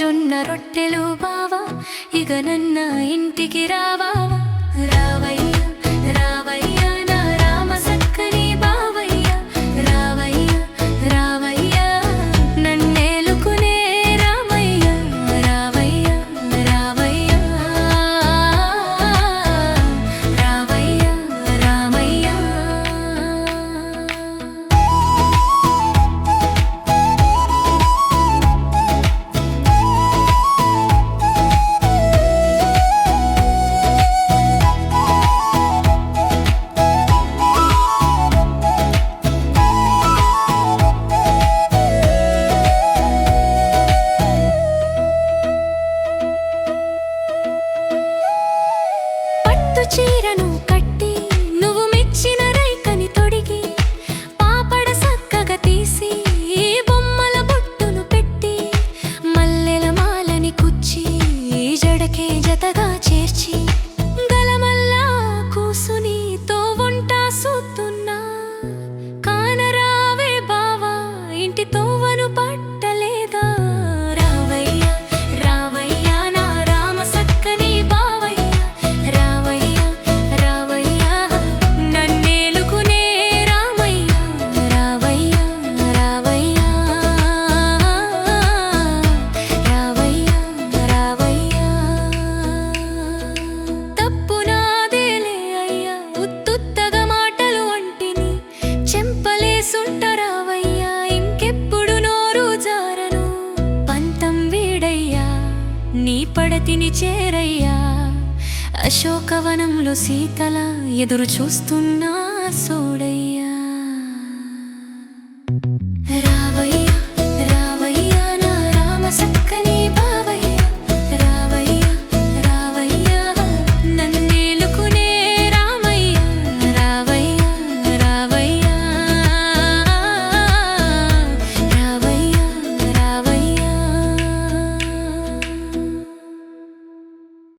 జొన్న రొట్టెలు బావా, ఇక నన్న ఇంటికి రావా. రావయ్య రావయ్య నా రామ సక్కని బావయ్య, రావయ్య రావయ్య నన్నేలుకునే రామయ్య, రావయ్య రావయ్య రావయ్య రామయ్య. చీరను కట్టి నువ్వు మెచ్చిన రైకని తొడిగి, పాపడ సక్కగా తీసి బొమ్మల బొట్టును పెట్టి, మల్లెల మాలని కుచ్చి జడకే జతగా చేర్చి, గలమల్లా కూసుని తో వంట సూతున్నా. కానరావే బావా ఇంటి తోవను పట్టలేదా. రావయ్య రావయ్య నా రామ సక్కని బావయ్య, రావయ్య రావయ్య నన్నేలుకునే రామయ్య, రావయ్య రావయ్య రావయ్య రావయ్య. తప్పు నాదేలే అయ్యా, ఉత్తుత్తగా మాటలు అంటిని, చెంపలేసుంటరావయ్యా ఇంకెప్పుడు నోరు జారను. పంతం వీడయ్యా నీ పడతిని చేరయ్యా, అశోకవనంలో సీతల ఎదురు చూస్తున్నా సోడయ్యా.